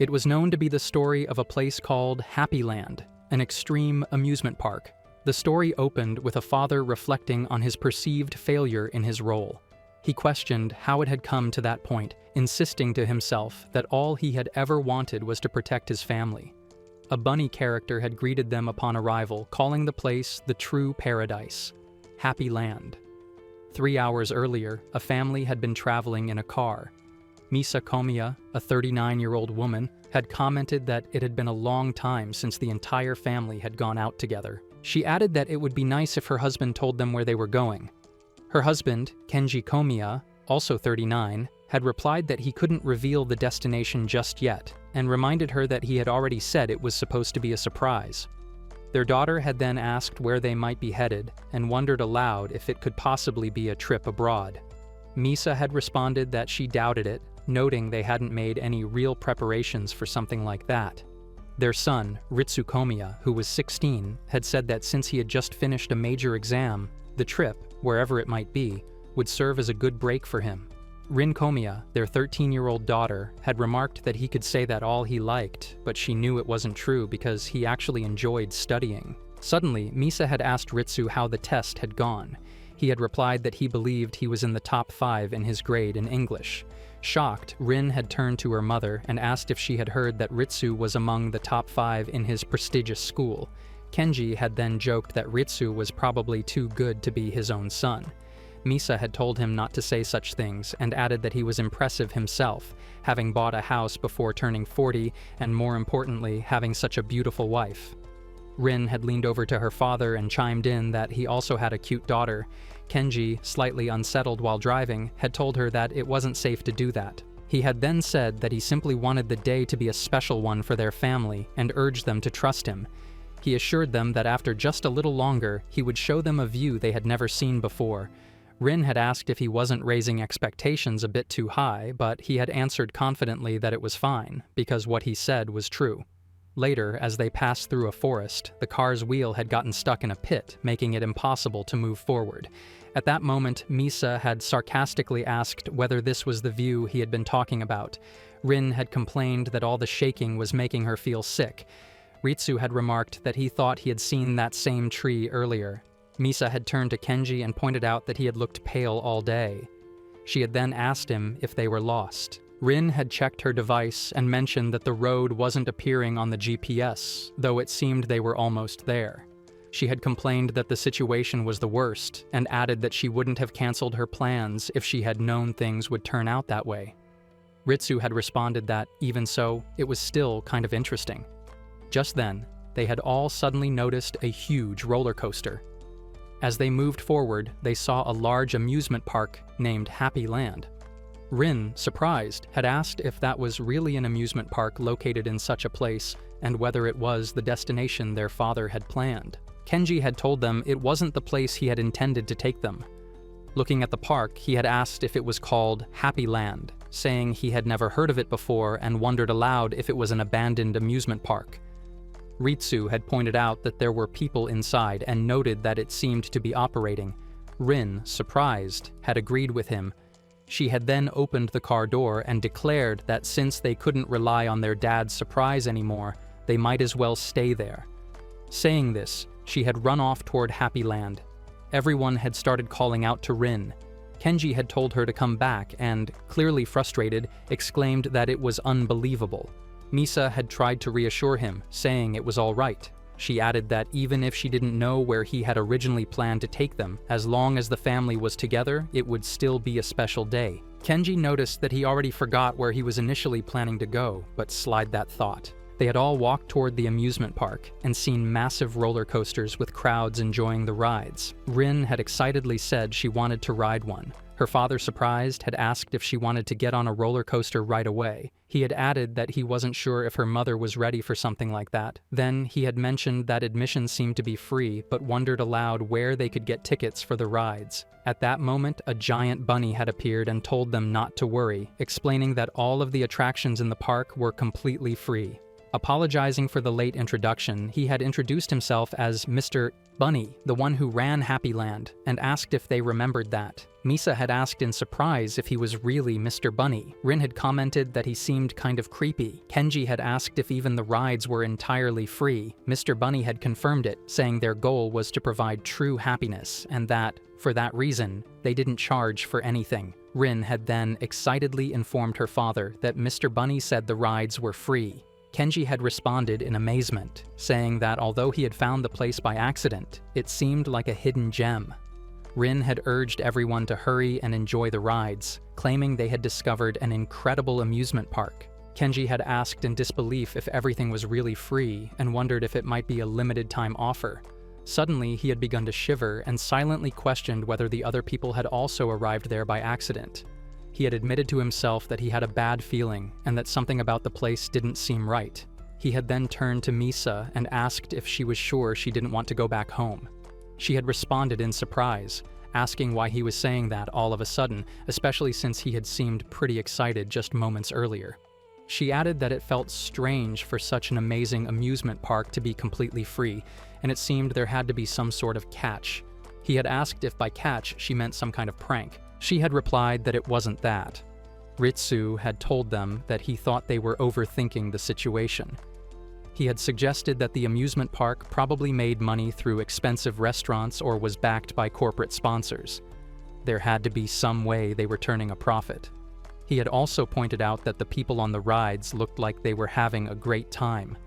It was known to be the story of a place called Happy Land, an extreme amusement park. The story opened with a father reflecting on his perceived failure in his role. He questioned how it had come to that point, insisting to himself that all he had ever wanted was to protect his family. A bunny character had greeted them upon arrival, calling the place the true paradise, Happy Land. 3 hours earlier, a family had been traveling in a car. Misa Komiya, a 39-year-old woman, had commented that it had been a long time since the entire family had gone out together. She added that it would be nice if her husband told them where they were going. Her husband, Kenji Komiya, also 39, had replied that he couldn't reveal the destination just yet, and reminded her that he had already said it was supposed to be a surprise. Their daughter had then asked where they might be headed, and wondered aloud if it could possibly be a trip abroad. Misa had responded that she doubted it, noting they hadn't made any real preparations for something like that. Their son, Ritsu Komiya, who was 16, had said that since he had just finished a major exam, the trip, wherever it might be, would serve as a good break for him. Rin Komiya, their 13-year-old daughter, had remarked that he could say that all he liked, but she knew it wasn't true because he actually enjoyed studying. Suddenly, Misa had asked Ritsu how the test had gone. He had replied that he believed he was in the top 5 in his grade in English. Shocked, Rin had turned to her mother and asked if she had heard that Ritsu was among the top 5 in his prestigious school. Kenji had then joked that Ritsu was probably too good to be his own son. Misa had told him not to say such things and added that he was impressive himself, having bought a house before turning 40 and, more importantly, having such a beautiful wife. Rin had leaned over to her father and chimed in that he also had a cute daughter. Kenji, slightly unsettled while driving, had told her that it wasn't safe to do that. He had then said that he simply wanted the day to be a special one for their family and urged them to trust him. He assured them that after just a little longer, he would show them a view they had never seen before. Rin had asked if he wasn't raising expectations a bit too high, but he had answered confidently that it was fine, because what he said was true. Later, as they passed through a forest, the car's wheel had gotten stuck in a pit, making it impossible to move forward. At that moment, Misa had sarcastically asked whether this was the view he had been talking about. Rin had complained that all the shaking was making her feel sick. Ritsu had remarked that he thought he had seen that same tree earlier. Misa had turned to Kenji and pointed out that he had looked pale all day. She had then asked him if they were lost. Rin had checked her device and mentioned that the road wasn't appearing on the GPS, though it seemed they were almost there. She had complained that the situation was the worst, and added that she wouldn't have canceled her plans if she had known things would turn out that way. Ritsu had responded that, even so, it was still kind of interesting. Just then, they had all suddenly noticed a huge roller coaster. As they moved forward, they saw a large amusement park named Happy Land. Rin, surprised, had asked if that was really an amusement park located in such a place, and whether it was the destination their father had planned. Kenji had told them it wasn't the place he had intended to take them. Looking at the park, he had asked if it was called Happy Land, saying he had never heard of it before and wondered aloud if it was an abandoned amusement park. Ritsu had pointed out that there were people inside and noted that it seemed to be operating. Rin, surprised, had agreed with him. She had then opened the car door and declared that since they couldn't rely on their dad's surprise anymore, they might as well stay there. Saying this, she had run off toward Happy Land. Everyone had started calling out to Rin. Kenji had told her to come back and, clearly frustrated, exclaimed that it was unbelievable. Misa had tried to reassure him, saying it was all right. She added that even if she didn't know where he had originally planned to take them, as long as the family was together, it would still be a special day. Kenji noticed that he already forgot where he was initially planning to go, but slide that thought. They had all walked toward the amusement park and seen massive roller coasters with crowds enjoying the rides. Rin had excitedly said she wanted to ride one. Her father, surprised, had asked if she wanted to get on a roller coaster right away. He had added that he wasn't sure if her mother was ready for something like that. Then he had mentioned that admission seemed to be free, but wondered aloud where they could get tickets for the rides. At that moment, a giant bunny had appeared and told them not to worry, explaining that all of the attractions in the park were completely free. Apologizing for the late introduction, he had introduced himself as Mr. Bunny, the one who ran Happy Land, and asked if they remembered that. Misa had asked in surprise if he was really Mr. Bunny. Rin had commented that he seemed kind of creepy. Kenji had asked if even the rides were entirely free. Mr. Bunny had confirmed it, saying their goal was to provide true happiness, and that, for that reason, they didn't charge for anything. Rin had then excitedly informed her father that Mr. Bunny said the rides were free. Kenji had responded in amazement, saying that although he had found the place by accident, it seemed like a hidden gem. Rin had urged everyone to hurry and enjoy the rides, claiming they had discovered an incredible amusement park. Kenji had asked in disbelief if everything was really free and wondered if it might be a limited-time offer. Suddenly, he had begun to shiver and silently questioned whether the other people had also arrived there by accident. He had admitted to himself that he had a bad feeling and that something about the place didn't seem right. He had then turned to Misa and asked if she was sure she didn't want to go back home. She had responded in surprise, asking why he was saying that all of a sudden, especially since he had seemed pretty excited just moments earlier. She added that it felt strange for such an amazing amusement park to be completely free, and it seemed there had to be some sort of catch. He had asked if by catch she meant some kind of prank. She had replied that it wasn't that. Ritsu had told them that he thought they were overthinking the situation. He had suggested that the amusement park probably made money through expensive restaurants or was backed by corporate sponsors. There had to be some way they were turning a profit. He had also pointed out that the people on the rides looked like they were having a great time.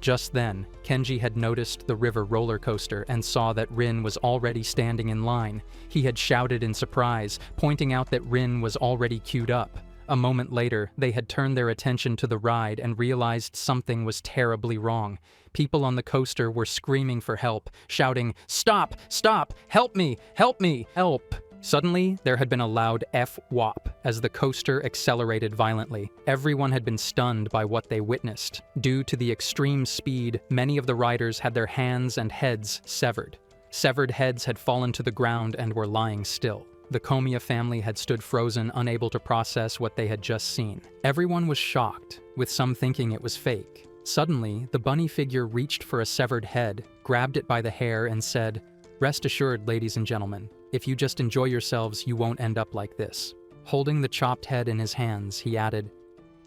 Just then, Kenji had noticed the river roller coaster and saw that Rin was already standing in line. He had shouted in surprise, pointing out that Rin was already queued up. A moment later, they had turned their attention to the ride and realized something was terribly wrong. People on the coaster were screaming for help, shouting, "Stop! Stop! Help me! Help me! Help!" Suddenly, there had been a loud F-wop as the coaster accelerated violently. Everyone had been stunned by what they witnessed. Due to the extreme speed, many of the riders had their hands and heads severed. Severed heads had fallen to the ground and were lying still. The Komiya family had stood frozen, unable to process what they had just seen. Everyone was shocked, with some thinking it was fake. Suddenly, the bunny figure reached for a severed head, grabbed it by the hair, and said, "Rest assured, ladies and gentlemen, if you just enjoy yourselves, you won't end up like this." Holding the chopped head in his hands, he added,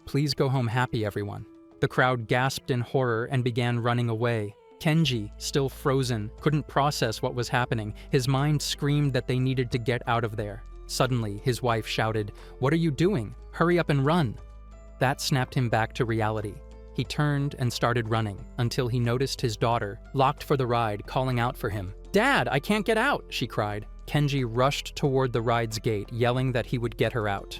"Please go home happy, everyone." The crowd gasped in horror and began running away. Kenji, still frozen, couldn't process what was happening. His mind screamed that they needed to get out of there. Suddenly, his wife shouted, "What are you doing? Hurry up and run!" That snapped him back to reality. He turned and started running until he noticed his daughter, locked for the ride, calling out for him. "Dad, I can't get out!" she cried. Kenji rushed toward the ride's gate, yelling that he would get her out.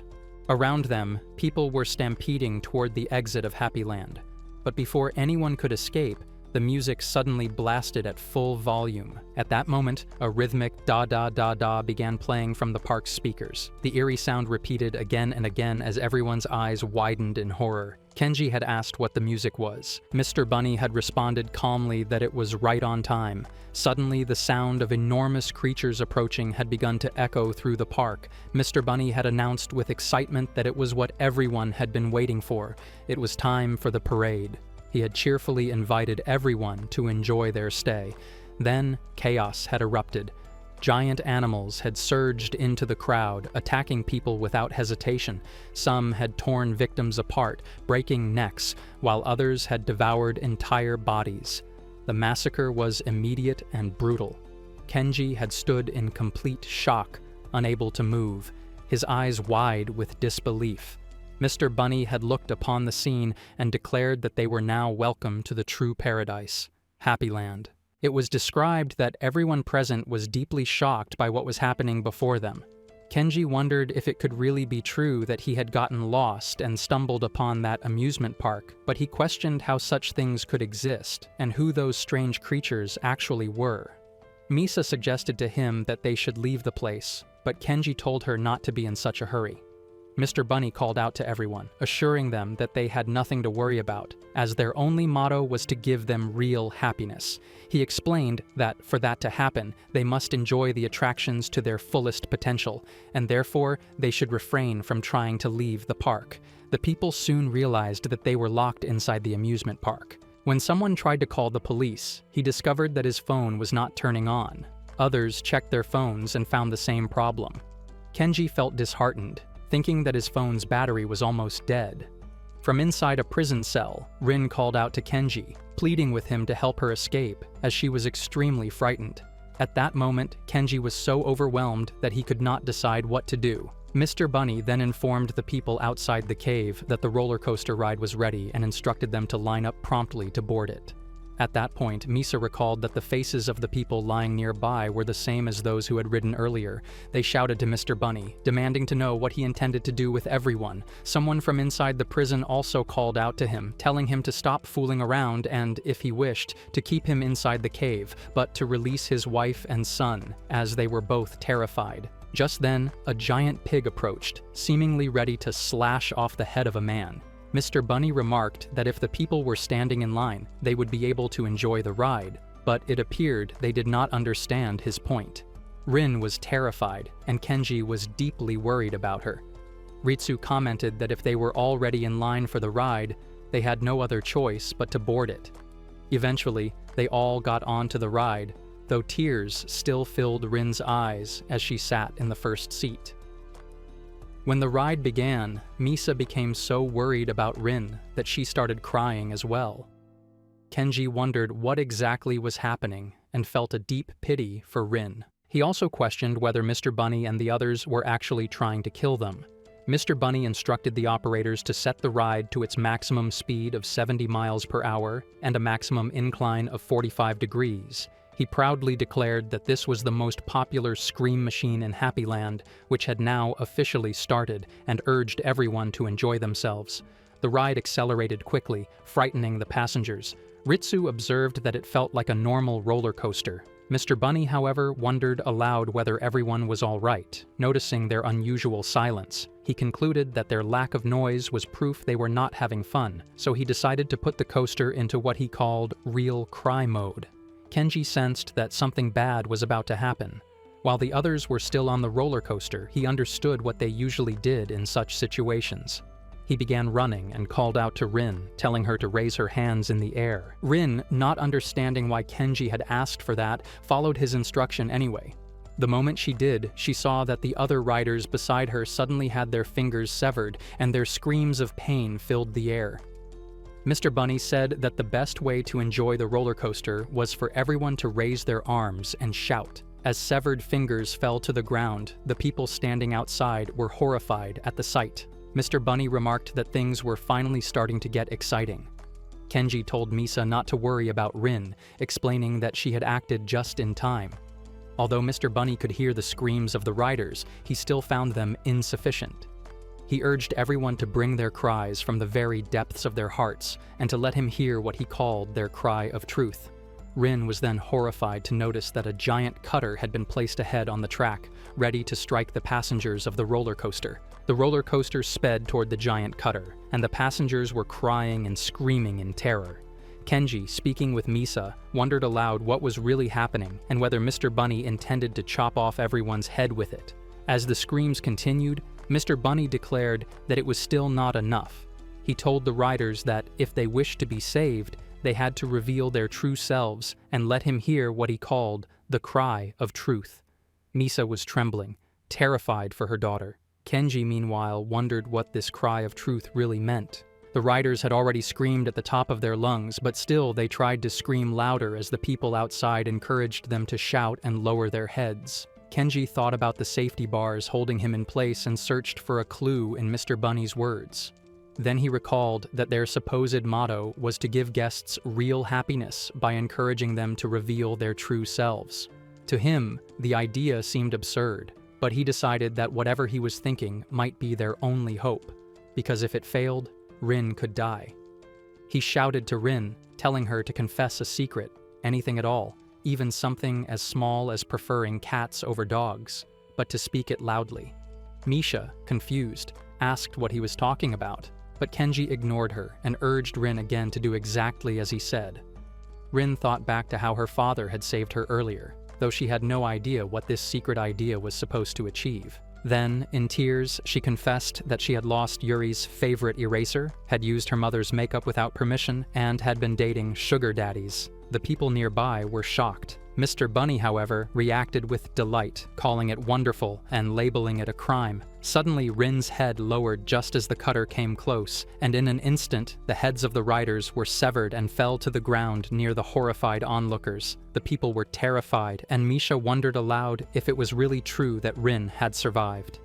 Around them, people were stampeding toward the exit of Happy Land. But before anyone could escape, the music suddenly blasted at full volume. At that moment, a rhythmic da-da-da-da began playing from the park's speakers. The eerie sound repeated again and again as everyone's eyes widened in horror. Kenji had asked what the music was. Mr. Bunny had responded calmly that it was right on time. Suddenly, the sound of enormous creatures approaching had begun to echo through the park. Mr. Bunny had announced with excitement that it was what everyone had been waiting for. It was time for the parade. He had cheerfully invited everyone to enjoy their stay. Then, chaos had erupted. Giant animals had surged into the crowd, attacking people without hesitation. Some had torn victims apart, breaking necks, while others had devoured entire bodies. The massacre was immediate and brutal. Kenji had stood in complete shock, unable to move, his eyes wide with disbelief. Mr. Bunny had looked upon the scene and declared that they were now welcome to the true paradise, Happy Land. It was described that everyone present was deeply shocked by what was happening before them. Kenji wondered if it could really be true that he had gotten lost and stumbled upon that amusement park, but he questioned how such things could exist and who those strange creatures actually were. Misa suggested to him that they should leave the place, but Kenji told her not to be in such a hurry. Mr. Bunny called out to everyone, assuring them that they had nothing to worry about, as their only motto was to give them real happiness. He explained that, for that to happen, they must enjoy the attractions to their fullest potential, and therefore they should refrain from trying to leave the park. The people soon realized that they were locked inside the amusement park. When someone tried to call the police, he discovered that his phone was not turning on. Others checked their phones and found the same problem. Kenji felt disheartened, thinking that his phone's battery was almost dead. From inside a prison cell, Rin called out to Kenji, pleading with him to help her escape, as she was extremely frightened. At that moment, Kenji was so overwhelmed that he could not decide what to do. Mr. Bunny then informed the people outside the cave that the roller coaster ride was ready and instructed them to line up promptly to board it. At that point, Misa recalled that the faces of the people lying nearby were the same as those who had ridden earlier. They shouted to Mr. Bunny, demanding to know what he intended to do with everyone. Someone from inside the prison also called out to him, telling him to stop fooling around and, if he wished, to keep him inside the cave, but to release his wife and son, as they were both terrified. Just then, a giant pig approached, seemingly ready to slash off the head of a man. Mr. Bunny remarked that if the people were standing in line, they would be able to enjoy the ride, but it appeared they did not understand his point. Rin was terrified, and Kenji was deeply worried about her. Ritsu commented that if they were already in line for the ride, they had no other choice but to board it. Eventually, they all got onto the ride, though tears still filled Rin's eyes as she sat in the first seat. When the ride began, Misa became so worried about Rin that she started crying as well. Kenji wondered what exactly was happening and felt a deep pity for Rin. He also questioned whether Mr. Bunny and the others were actually trying to kill them. Mr. Bunny instructed the operators to set the ride to its maximum speed of 70 miles per hour and a maximum incline of 45 degrees. He proudly declared that this was the most popular scream machine in Happyland, which had now officially started, and urged everyone to enjoy themselves. The ride accelerated quickly, frightening the passengers. Ritsu observed that it felt like a normal roller coaster. Mr. Bunny, however, wondered aloud whether everyone was all right, noticing their unusual silence. He concluded that their lack of noise was proof they were not having fun, so he decided to put the coaster into what he called real cry mode. Kenji sensed that something bad was about to happen. While the others were still on the roller coaster, he understood what they usually did in such situations. He began running and called out to Rin, telling her to raise her hands in the air. Rin, not understanding why Kenji had asked for that, followed his instruction anyway. The moment she did, she saw that the other riders beside her suddenly had their fingers severed, and their screams of pain filled the air. Mr. Bunny said that the best way to enjoy the roller coaster was for everyone to raise their arms and shout. As severed fingers fell to the ground, the people standing outside were horrified at the sight. Mr. Bunny remarked that things were finally starting to get exciting. Kenji told Misa not to worry about Rin, explaining that she had acted just in time. Although Mr. Bunny could hear the screams of the riders, he still found them insufficient. He urged everyone to bring their cries from the very depths of their hearts and to let him hear what he called their cry of truth. Rin was then horrified to notice that a giant cutter had been placed ahead on the track, ready to strike the passengers of the roller coaster. The roller coaster sped toward the giant cutter, and the passengers were crying and screaming in terror. Kenji, speaking with Misa, wondered aloud what was really happening and whether Mr. Bunny intended to chop off everyone's head with it. As the screams continued, Mr. Bunny declared that it was still not enough. He told the riders that if they wished to be saved, they had to reveal their true selves and let him hear what he called the cry of truth. Misa was trembling, terrified for her daughter. Kenji, meanwhile, wondered what this cry of truth really meant. The riders had already screamed at the top of their lungs, but still they tried to scream louder as the people outside encouraged them to shout and lower their heads. Kenji thought about the safety bars holding him in place and searched for a clue in Mr. Bunny's words. Then he recalled that their supposed motto was to give guests real happiness by encouraging them to reveal their true selves. To him, the idea seemed absurd, but he decided that whatever he was thinking might be their only hope, because if it failed, Rin could die. He shouted to Rin, telling her to confess a secret, anything at all, even something as small as preferring cats over dogs, but to speak it loudly. Misha, confused, asked what he was talking about, but Kenji ignored her and urged Rin again to do exactly as he said. Rin thought back to how her father had saved her earlier, though she had no idea what this secret idea was supposed to achieve. Then, in tears, she confessed that she had lost Yuri's favorite eraser, had used her mother's makeup without permission, and had been dating sugar daddies. The people nearby were shocked. Mr. Bunny, however, reacted with delight, calling it wonderful and labeling it a crime. Suddenly, Rin's head lowered just as the cutter came close, and in an instant, the heads of the riders were severed and fell to the ground near the horrified onlookers. The people were terrified, and Misha wondered aloud if it was really true that Rin had survived.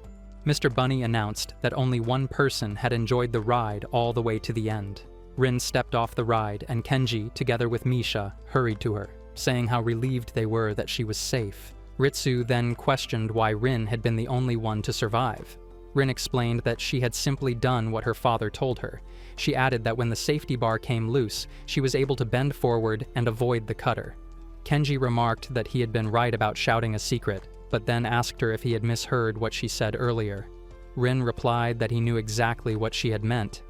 Mr. Bunny announced that only one person had enjoyed the ride all the way to the end. Rin stepped off the ride, and Kenji, together with Misha, hurried to her, saying how relieved they were that she was safe. Ritsu then questioned why Rin had been the only one to survive. Rin explained that she had simply done what her father told her. She added that when the safety bar came loose, she was able to bend forward and avoid the cutter. Kenji remarked that he had been right about shouting a secret, but then asked her if he had misheard what she said earlier. Rin replied that he knew exactly what she had meant.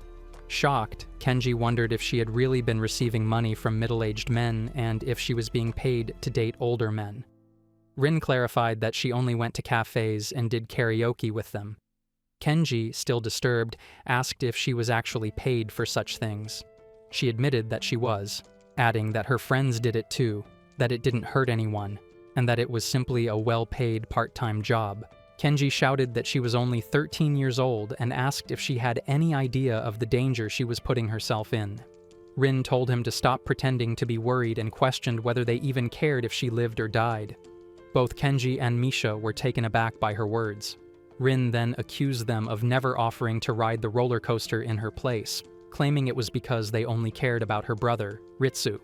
Shocked, Kenji wondered if she had really been receiving money from middle-aged men and if she was being paid to date older men. Rin clarified that she only went to cafes and did karaoke with them. Kenji, still disturbed, asked if she was actually paid for such things. She admitted that she was, adding that her friends did it too, that it didn't hurt anyone, and that it was simply a well-paid part-time job. Kenji shouted that she was only 13 years old and asked if she had any idea of the danger she was putting herself in. Rin told him to stop pretending to be worried and questioned whether they even cared if she lived or died. Both Kenji and Misha were taken aback by her words. Rin then accused them of never offering to ride the roller coaster in her place, claiming it was because they only cared about her brother, Ritsu.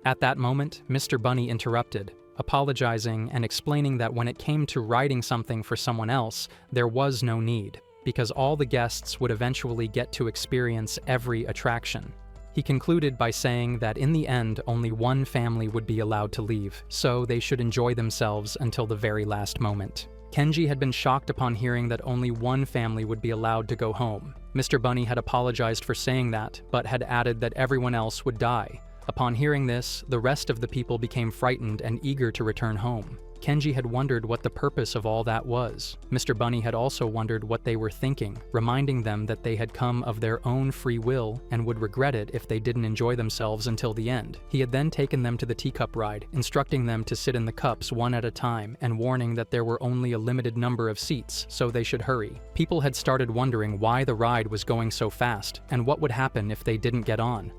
At that moment, Mr. Bunny interrupted, apologizing and explaining that when it came to writing something for someone else, there was no need, because all the guests would eventually get to experience every attraction. He concluded by saying that in the end, only one family would be allowed to leave, so they should enjoy themselves until the very last moment. Kenji had been shocked upon hearing that only one family would be allowed to go home. Mr. Bunny had apologized for saying that, but had added that everyone else would die. Upon hearing this, the rest of the people became frightened and eager to return home. Kenji had wondered what the purpose of all that was. Mr. Bunny had also wondered what they were thinking, reminding them that they had come of their own free will and would regret it if they didn't enjoy themselves until the end. He had then taken them to the teacup ride, instructing them to sit in the cups one at a time and warning that there were only a limited number of seats, so they should hurry. People had started wondering why the ride was going so fast and what would happen if they didn't get on.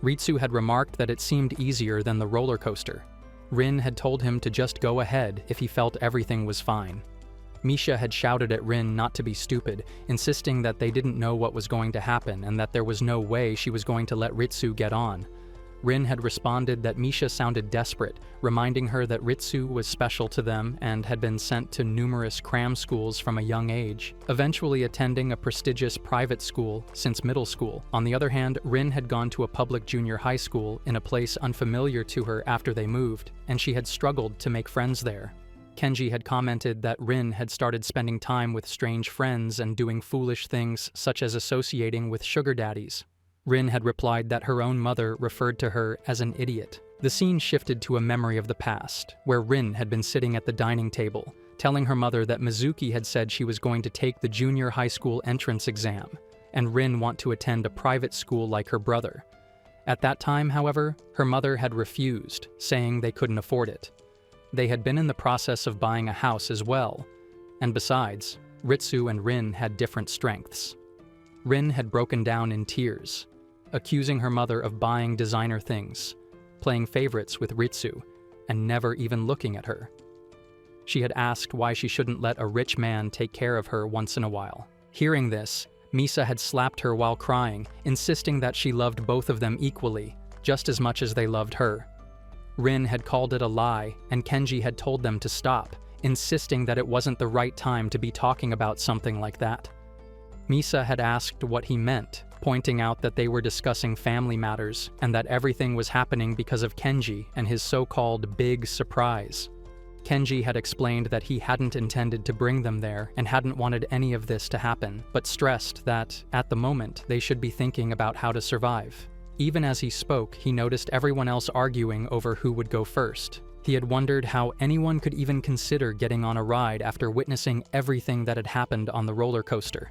Ritsu had remarked that it seemed easier than the roller coaster. Rin had told him to just go ahead if he felt everything was fine. Misha had shouted at Rin not to be stupid, insisting that they didn't know what was going to happen and that there was no way she was going to let Ritsu get on. Rin had responded that Misha sounded desperate, reminding her that Ritsu was special to them and had been sent to numerous cram schools from a young age, eventually attending a prestigious private school since middle school. On the other hand, Rin had gone to a public junior high school in a place unfamiliar to her after they moved, and she had struggled to make friends there. Kenji had commented that Rin had started spending time with strange friends and doing foolish things such as associating with sugar daddies. Rin had replied that her own mother referred to her as an idiot. The scene shifted to a memory of the past, where Rin had been sitting at the dining table, telling her mother that Mizuki had said she was going to take the junior high school entrance exam, and Rin want to attend a private school like her brother. At that time, however, her mother had refused, saying they couldn't afford it. They had been in the process of buying a house as well, and besides, Ritsu and Rin had different strengths. Rin had broken down in tears, accusing her mother of buying designer things, playing favorites with Ritsu, and never even looking at her. She had asked why she shouldn't let a rich man take care of her once in a while. Hearing this, Misa had slapped her while crying, insisting that she loved both of them equally, just as much as they loved her. Rin had called it a lie, and Kenji had told them to stop, insisting that it wasn't the right time to be talking about something like that. Misa had asked what he meant, pointing out that they were discussing family matters and that everything was happening because of Kenji and his so-called big surprise. Kenji had explained that he hadn't intended to bring them there and hadn't wanted any of this to happen, but stressed that, at the moment, they should be thinking about how to survive. Even as he spoke, he noticed everyone else arguing over who would go first. He had wondered how anyone could even consider getting on a ride after witnessing everything that had happened on the roller coaster.